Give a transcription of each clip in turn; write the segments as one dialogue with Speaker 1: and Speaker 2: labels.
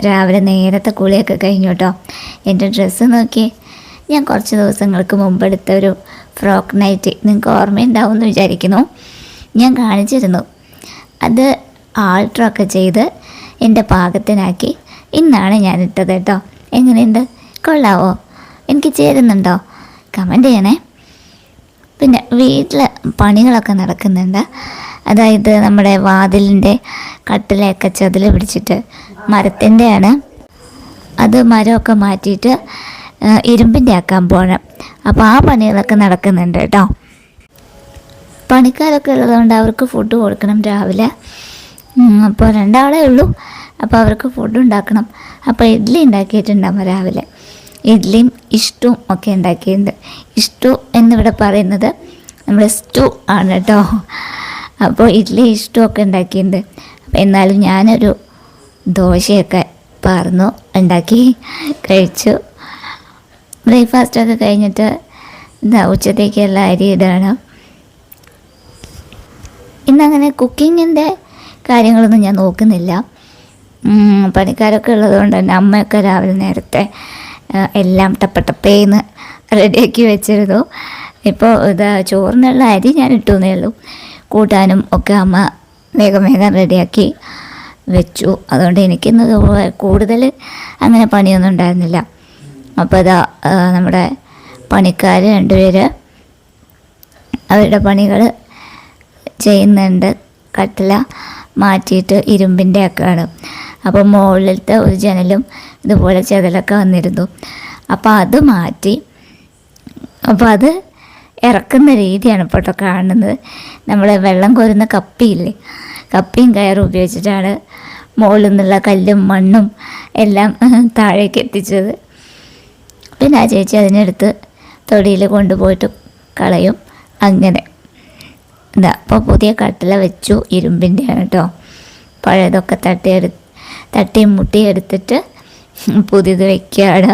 Speaker 1: രാവിലെ നേരത്തെ കുളിയൊക്കെ കഴിഞ്ഞു കേട്ടോ. എൻ്റെ ഡ്രസ്സ് നോക്കി, ഞാൻ കുറച്ച് ദിവസങ്ങൾക്ക് മുമ്പ് എടുത്ത ഒരു ഫ്രോക്ക് നൈറ്റ് നിങ്ങൾക്ക് ഓർമ്മയുണ്ടാവും എന്ന് വിചാരിക്കുന്നു. ഞാൻ കാണിച്ചിരുന്നു. അത് ആൾട്ടറൊക്കെ ചെയ്ത് എൻ്റെ പാകത്തിനാക്കി ഇന്നാണ് ഞാൻ ഇട്ടത് കേട്ടോ. എങ്ങനെയുണ്ട്? കൊള്ളാവോ? എനിക്ക് ചേരുന്നുണ്ടോ? കമൻറ്റ് ചെയ്യണേ. പിന്നെ വീട്ടിൽ പണികളൊക്കെ നടക്കുന്നുണ്ട്. അതായത് നമ്മുടെ വാതിലിൻ്റെ കട്ടിലൊക്കെ ചതിൽ പിടിച്ചിട്ട് മരത്തിൻ്റെയാണ്. അത് മരമൊക്കെ മാറ്റിയിട്ട് ഇരുമ്പിൻ്റെ ആക്കാൻ പോകണം. അപ്പോൾ ആ പണികളൊക്കെ നടക്കുന്നുണ്ട് കേട്ടോ. പണിക്കാരൊക്കെ ഉള്ളതുകൊണ്ട് അവർക്ക് ഫുഡ് കൊടുക്കണം രാവിലെ. അപ്പോൾ 2 ആളേ ഉള്ളൂ. അപ്പോൾ അവർക്ക് ഫുഡ് ഉണ്ടാക്കണം. അപ്പോൾ ഇഡ്ഡലി ഉണ്ടാക്കിയിട്ടുണ്ടാകും രാവിലെ. ഇഡ്ഡലിയും ഇഷ്ടവും ഒക്കെ ഉണ്ടാക്കിയിട്ടുണ്ട്. ഇഷ്ടു എന്നിവിടെ പറയുന്നത് നമ്മൾ സ്റ്റൂ ആണ് കേട്ടോ. അപ്പോൾ ഇഡ്ഡലി ഇഷ്ടവും ഒക്കെ ഉണ്ടാക്കിയിട്ടുണ്ട്. അപ്പോൾ എന്നാലും ഞാനൊരു ദോശയൊക്കെ ഉണ്ടാക്കി കഴിച്ചു. ബ്രേക്ക്ഫാസ്റ്റൊക്കെ കഴിഞ്ഞിട്ട് ഉച്ചത്തേക്കുള്ള അരി ഇടണം. ഇന്നങ്ങനെ കുക്കിങ്ങിൻ്റെ കാര്യങ്ങളൊന്നും ഞാൻ നോക്കുന്നില്ല. പണിക്കാരൊക്കെ ഉള്ളതുകൊണ്ട് തന്നെ അമ്മയൊക്കെ രാവിലെ നേരത്തെ എല്ലാം ടപ്പേന്ന് റെഡിയാക്കി വെച്ചിരുന്നു. ഇപ്പോൾ ചോറിനുള്ള അരി ഞാൻ ഇട്ടുവെന്നേ ഉള്ളൂ. കൂട്ടാനും ഒക്കെ അമ്മ വേഗം റെഡിയാക്കി വെച്ചു. അതുകൊണ്ട് എനിക്കിന്ന് കൂടുതൽ അങ്ങനെ പണിയൊന്നും ഉണ്ടായിരുന്നില്ല. അപ്പോൾ നമ്മുടെ പണിക്കാർ 2 പേര് അവരുടെ പണികൾ ചെയ്യുന്നുണ്ട്. കട്ടില മാറ്റിയിട്ട് ഇരുമ്പിൻ്റെ ഒക്കെയാണ്. അപ്പോൾ മുകളിലത്തെ ഒരു ജനലും ഇതുപോലെ ചെതലൊക്കെ വന്നിരുന്നു. അപ്പോൾ അത് മാറ്റി. അപ്പോൾ അത് ഇറക്കുന്ന രീതിയാണ് ഇപ്പോൾ കാണുന്നത്. നമ്മൾ വെള്ളം കോരുന്ന കപ്പിയില്ലേ, കപ്പിയും കയറും ഉപയോഗിച്ചിട്ടാണ് മുകളിൽ നിന്നുള്ള കല്ലും മണ്ണും എല്ലാം താഴേക്ക് എത്തിച്ചത്. പിന്നെ ആ ചേച്ചി അതിനെടുത്ത് തൊടിയിൽ കൊണ്ടുപോയിട്ട് കളയും. അങ്ങനെ അപ്പോൾ പുതിയ കട്ടില വെച്ചു. ഇരുമ്പിൻ്റെയാണ് കേട്ടോ. പഴയതൊക്കെ തട്ടിയും മുട്ടിയും എടുത്തിട്ട് പുതിയത് വയ്ക്കുകയാണ്.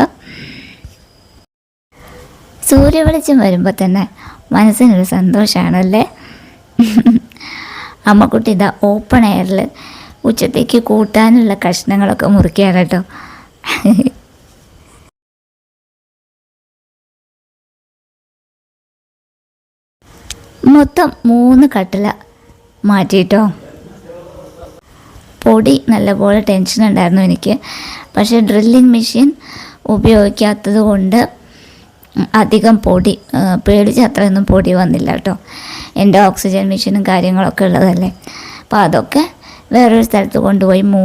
Speaker 1: സൂര്യവെളിച്ചം വരുമ്പോൾ തന്നെ മനസ്സിനൊരു സന്തോഷമാണല്ലേ. അമ്മക്കുട്ടി ഓപ്പൺ എയറിൽ ഉച്ചത്തേക്ക് കൂട്ടാനുള്ള കഷ്ണങ്ങളൊക്കെ മുറിക്കുകയാണ് കേട്ടോ. മൊത്തം 3 കട്ടില മാറ്റിയിട്ടോ. പൊടി നല്ലപോലെ ടെൻഷൻ ഉണ്ടായിരുന്നു എനിക്ക്. പക്ഷേ ഡ്രില്ലിങ് മെഷീൻ ഉപയോഗിക്കാത്തത് കൊണ്ട് അധികം പൊടി പേടിച്ച് അത്രയൊന്നും പൊടി വന്നില്ല കേട്ടോ. എൻ്റെ ഓക്സിജൻ മെഷീനും കാര്യങ്ങളൊക്കെ ഉള്ളതല്ലേ. അപ്പോൾ അതൊക്കെ വേറൊരു സ്ഥലത്ത് കൊണ്ടുപോയി